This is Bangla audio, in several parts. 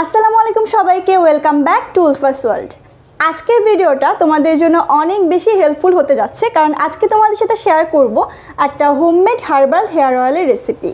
আসসালামু আলাইকুম সবাইকে, ওয়েলকাম ব্যাক টু উলফাস ওয়ার্ল্ড। আজকের ভিডিওটা তোমাদের জন্য অনেক বেশি হেল্পফুল হতে যাচ্ছে, কারণ আজকে তোমাদের সাথে শেয়ার করব একটা হোমমেড হার্বাল হেয়ার অয়েলের রেসিপি।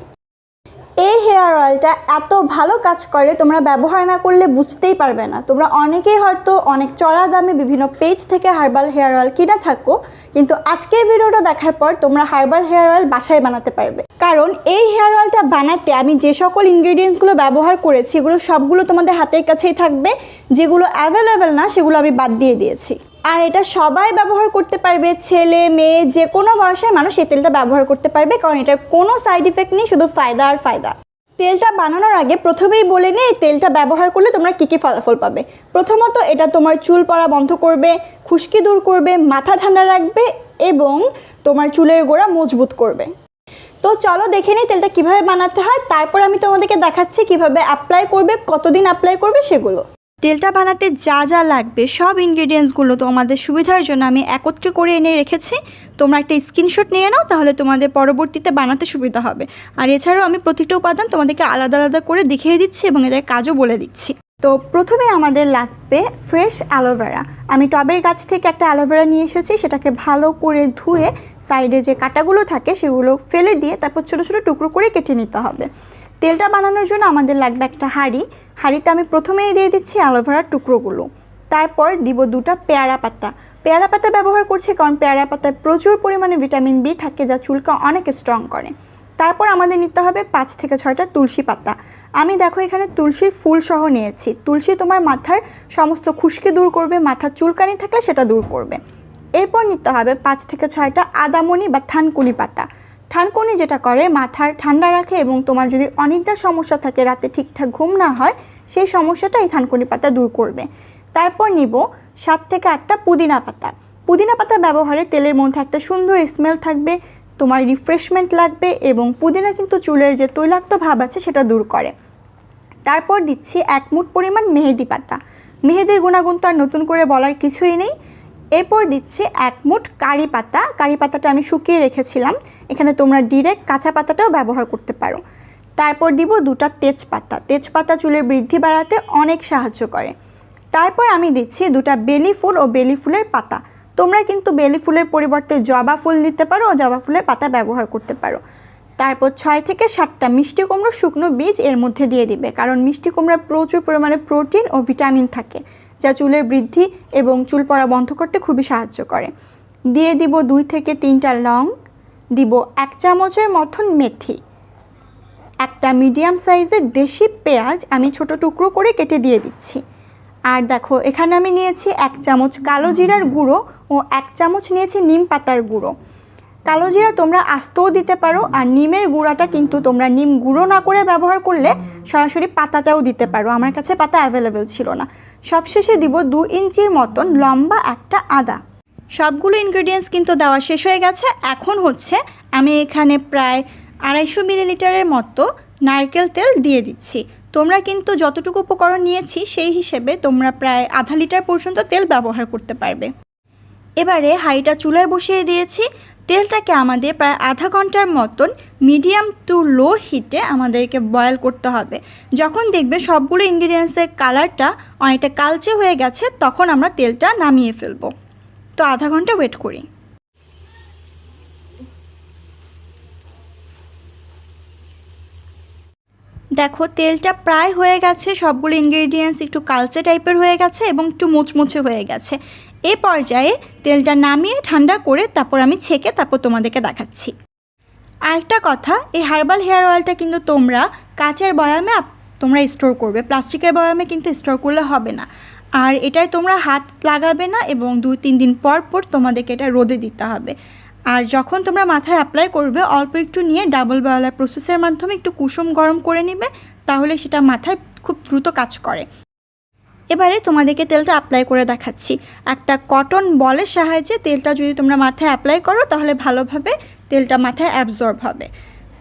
এই হেয়ার অয়েলটা এত ভালো কাজ করে, তোমরা ব্যবহার না করলে বুঝতেই পারবে না। তোমরা অনেকেই হয়তো অনেক চড়া দামে বিভিন্ন পেজ থেকে হার্বাল হেয়ার অয়েল কিনে থাকো, কিন্তু আজকের ভিডিওটা দেখার পর তোমরা হার্বাল হেয়ার অয়েল বাসায় বানাতে পারবে। কারণ এই হেয়ার অয়েলটা বানাতে আমি যে সকল ইনগ্রেডিয়েন্টসগুলো ব্যবহার করেছি এগুলো সবগুলো তোমাদের হাতের কাছেই থাকবে। যেগুলো অ্যাভেলেবেল না সেগুলো আমি বাদ দিয়ে দিয়েছি। আর এটা সবাই ব্যবহার করতে পারবে, ছেলে মেয়ে যে কোনো বয়সের মানুষ এই তেলটা ব্যবহার করতে পারবে, কারণ এটার কোনো সাইড ইফেক্ট নেই, শুধু ফায়দা আর ফায়দা। তেলটা বানানোর আগে প্রথমেই বলে নিই এই তেলটা ব্যবহার করলে তোমরা কী কী ফলাফল পাবে। প্রথমত, এটা তোমার চুল পড়া বন্ধ করবে, খুশকি দূর করবে, মাথা ঠান্ডা রাখবে এবং তোমার চুলের গোড়া মজবুত করবে। তো চলো দেখে নিই তেলটা কীভাবে বানাতে হয়, তারপর আমি তোমাদেরকে দেখাচ্ছি কীভাবে অ্যাপ্লাই করবে, কতদিন অ্যাপ্লাই করবে সেগুলো। তেলটা বানাতে যা যা লাগবে সব ইনগ্রেডিয়েন্টসগুলো তোমাদের সুবিধার জন্য আমি একত্রে করে এনে রেখেছি। তোমরা একটা স্ক্রিনশট নিয়ে নাও, তাহলে তোমাদের পরবর্তীতে বানাতে সুবিধা হবে। আর এছাড়াও আমি প্রতিটা উপাদান তোমাদেরকে আলাদা আলাদা করে দেখিয়ে দিচ্ছি এবং এদের কাজও বলে দিচ্ছি। তো প্রথমে আমাদের লাগবে ফ্রেশ অ্যালোভেরা। আমি টবের গাছ থেকে একটা অ্যালোভেরা নিয়ে এসেছি, সেটাকে ভালো করে ধুয়ে সাইডে যে কাঁটাগুলো থাকে সেগুলো ফেলে দিয়ে তারপর ছোটো ছোটো টুকরো করে কেটে নিতে হবে। তেলটা বানানোর জন্য আমাদের লাগবে একটা হাঁড়িতে আমি প্রথমেই দিয়ে দিচ্ছি অ্যালোভেরার টুকরোগুলো। তারপর দিব দুটো পেয়ারা পাতা। পেয়ারা পাতা ব্যবহার করছি কারণ পেয়ারা পাতায় প্রচুর পরিমাণে ভিটামিন বি থাকে, যা চুলকে অনেক স্ট্রং করে। তারপর আমাদের নিতে হবে 5 থেকে 6টা তুলসী পাতা। আমি দেখো এখানে তুলসীর ফুল সহ নিয়েছি। তুলসী তোমার মাথার সমস্ত খুশকি দূর করবে, মাথার চুলকানি থাকলে সেটা দূর করবে। এরপর নিতে হবে 5 থেকে 6টা আদামনি বা থানকুনি পাতা। থানকুনি যেটা করে মাথার ঠান্ডা রাখে এবং তোমার যদি অনিদ্রার সমস্যা থাকে, রাতে ঠিকঠাক ঘুম না হয়, সেই সমস্যাটা এই থানকুনি পাতা দূর করবে। তারপর নিব 7 থেকে 8টা পুদিনা পাতা। পুদিনা পাতা ব্যবহারে তেলের মধ্যে একটা সুন্দর স্মেল থাকবে, তোমার রিফ্রেশমেন্ট লাগবে এবং পুদিনা কিন্তু চুলের যে তৈলাক্ত ভাব আছে সেটা দূর করে। তারপর দিচ্ছি 1 মুঠ পরিমাণ মেহেদি পাতা। মেহেদির গুণাগুণ তো আর নতুন করে বলার কিছুই নেই। এরপর দিচ্ছি 1 মুঠ কারি পাতা। কারি পাতাটা আমি শুকিয়ে রেখেছিলাম, এখানে তোমরা ডিরেক্ট কাঁচা পাতাটাও ব্যবহার করতে পারো। তারপর দিব 2টা তেজপাতা। তেজপাতা চুলের বৃদ্ধি বাড়াতে অনেক সাহায্য করে। তারপর আমি দিচ্ছি 2টা বেলি ফুল ও বেলি ফুলের পাতা। তোমরা কিন্তু বেলি ফুলের পরিবর্তে জবা ফুল নিতে পারো ও জবা ফুলের পাতা ব্যবহার করতে পারো। তারপর 6 থেকে 7টা মিষ্টি কুমড়ো শুকনো বীজ এর মধ্যে দিয়ে দিবে, কারণ মিষ্টি কুমড়া প্রচুর পরিমাণে প্রোটিন ও ভিটামিন থাকে, যা চুলের বৃদ্ধি এবং চুল পড়া বন্ধ করতে খুবই সাহায্য করে। দিয়ে দিব 2 থেকে 3টা লং, দিব 1 চামচের মতন মেথি, একটা মিডিয়াম সাইজের দেশি পেঁয়াজ আমি ছোট টুকরো করে কেটে দিয়ে দিচ্ছি। আর দেখো এখানে আমি নিয়েছি 1 চামচ কালো জিরার গুঁড়ো ও 1 চামচ নিয়েছি নিম পাতার গুঁড়ো। কালো জিরা তোমরা আস্তও দিতে পারো, আর নিমের গুঁড়াটা কিন্তু তোমরা নিম গুঁড়ো না করে ব্যবহার করলে সরাসরি পাতাটাও দিতে পারো। আমার কাছে পাতা অ্যাভেলেবেল ছিল না। সবশেষে দিব 2 ইঞ্চির মতন লম্বা একটা আদা। সবগুলো ইনগ্রেডিয়েন্টস কিন্তু দেওয়া শেষ হয়ে গেছে। এখন হচ্ছে আমি এখানে প্রায় 250 মিলিলিটারের মতো নারকেল তেল দিয়ে দিচ্ছি। তোমরা কিন্তু যতটুকু উপকরণ নিয়েছি সেই হিসেবে তোমরা প্রায় আধা লিটার পর্যন্ত তেল ব্যবহার করতে পারবে। এবারে হাঁড়িটা চুলায় বসিয়ে দিয়েছি। তেলটাকে আমাদের প্রায় আধা ঘন্টার মতন মিডিয়াম টু লো হিটে আমাদেরকে বয়েল করতে হবে। যখন দেখবে সবগুলো ইনগ্রেডিয়েন্টসের কালারটা অনেকটা কালচে হয়ে গেছে, তখন আমরা তেলটা নামিয়ে ফেলবো। তো আধা ঘন্টা ওয়েট করি। দেখো তেলটা প্রায় হয়ে গেছে, সবগুলো ইনগ্রেডিয়েন্টস একটু কালচে টাইপের হয়ে গেছে এবং একটু মুচমুচে হয়ে গেছে। এই পর্যায়ে তেলটা নামিয়ে ঠান্ডা করে তারপর আমি ছেঁকে তারপর তোমাদেরকে দেখাচ্ছি। আরেকটা কথা, এই হার্বাল হেয়ার অয়েলটা কিন্তু তোমরা কাচের বয়ামে তোমরা স্টোর করবে, প্লাস্টিকের বয়ামে কিন্তু স্টোর করলে হবে না। আর এটাই তোমরা হাত লাগাবে না এবং 2-3 দিন পর পর তোমাদেরকে এটা রোদে দিতে হবে। আর যখন তোমরা মাথায় অ্যাপ্লাই করবে অল্প একটু নিয়ে ডাবল বয়লার প্রসেসের মাধ্যমে একটু কুসুম গরম করে নেবে, তাহলে সেটা মাথায় খুব দ্রুত কাজ করে। এবারে তোমাদেরকে তেলটা অ্যাপ্লাই করে দেখাচ্ছি। একটা কটন বলের সাহায্যে তেলটা যদি তোমরা মাথায় অ্যাপ্লাই করো তাহলে ভালোভাবে তেলটা মাথায় অ্যাবজর্ব হবে।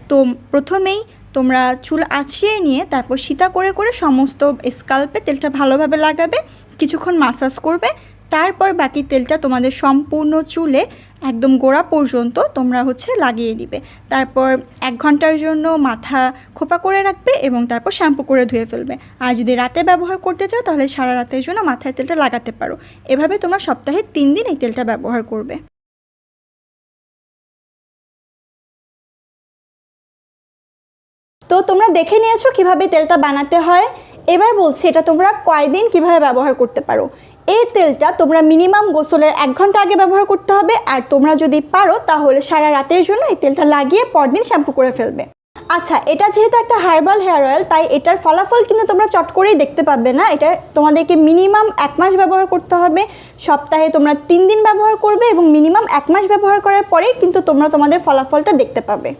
তো প্রথমেই তোমরা চুল আঁচড়িয়ে নিয়ে তারপর সীতা করে করে সমস্ত স্কাল্পে তেলটা ভালোভাবে লাগাবে, কিছুক্ষণ মাসাজ করবে, তারপর বাকি তেলটা তোমাদের সম্পূর্ণ চুলে একদম গোড়া পর্যন্ত তোমরা লাগিয়ে নিবে। তারপর 1 ঘন্টার জন্য মাথা খোপা করে রাখবে এবং তারপর শ্যাম্পু করে ধুয়ে ফেলবে। আর যদি রাতে ব্যবহার করতে চাও তাহলে সারা রাতের জন্য মাথায় তেলটা লাগাতে পারো। এভাবে তোমরা সপ্তাহে 3 দিন এই তেলটা ব্যবহার করবে। তো তোমরা দেখে নিয়েছো কিভাবে তেলটা বানাতে হয়। এবার বলছি এটা তোমরা কয়দিন কিভাবে ব্যবহার করতে পারো। এই তেলটা তোমরা মিনিমাম গোসলের 1 ঘন্টা আগে ব্যবহার করতে হবে। আর তোমরা যদি পারো তাহলে সারা রাতের জন্য এই তেলটা লাগিয়ে পরদিন শ্যাম্পু করে ফেলবে। আচ্ছা, এটা যেহেতু একটা হার্বাল হেয়ার অয়েল, তাই এটার ফলাফল কিন্তু তোমরা চট করেই দেখতে পাবে না। এটা তোমাদেরকে মিনিমাম 1 মাস ব্যবহার করতে হবে। সপ্তাহে তোমরা 3 দিন ব্যবহার করবে এবং মিনিমাম 1 মাস ব্যবহার করার পরেই কিন্তু তোমরা তোমাদের ফলাফলটা দেখতে পাবে।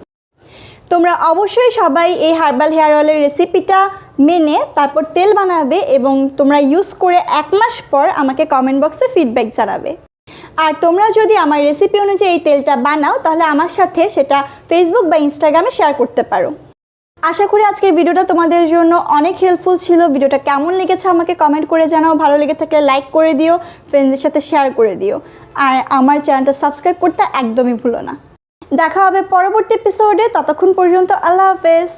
তোমরা অবশ্যই সবাই এই হার্বাল হেয়ার অয়েলের রেসিপিটা মেনে তারপর তেল বানাবে এবং তোমরা ইউজ করে 1 মাস পর আমাকে কমেন্ট বক্সে ফিডব্যাক জানাবে। আর তোমরা যদি আমার রেসিপি অনুযায়ী এই তেলটা বানাও তাহলে আমার সাথে সেটা ফেসবুক বা ইনস্টাগ্রামে শেয়ার করতে পারো। আশা করি আজকের ভিডিওটা তোমাদের জন্য অনেক হেল্পফুল ছিল। ভিডিওটা কেমন লেগেছে আমাকে কমেন্ট করে জানাও। ভালো লেগে থাকলে লাইক করে দিও, ফ্রেন্ডসদের সাথে শেয়ার করে দিও। আর আমার চ্যানেলটা সাবস্ক্রাইব করতে একদমই ভুলো না। দেখা হবে পরবর্তী এপিসোডে। ততক্ষণ পর্যন্ত আল্লাহ হাফেজ।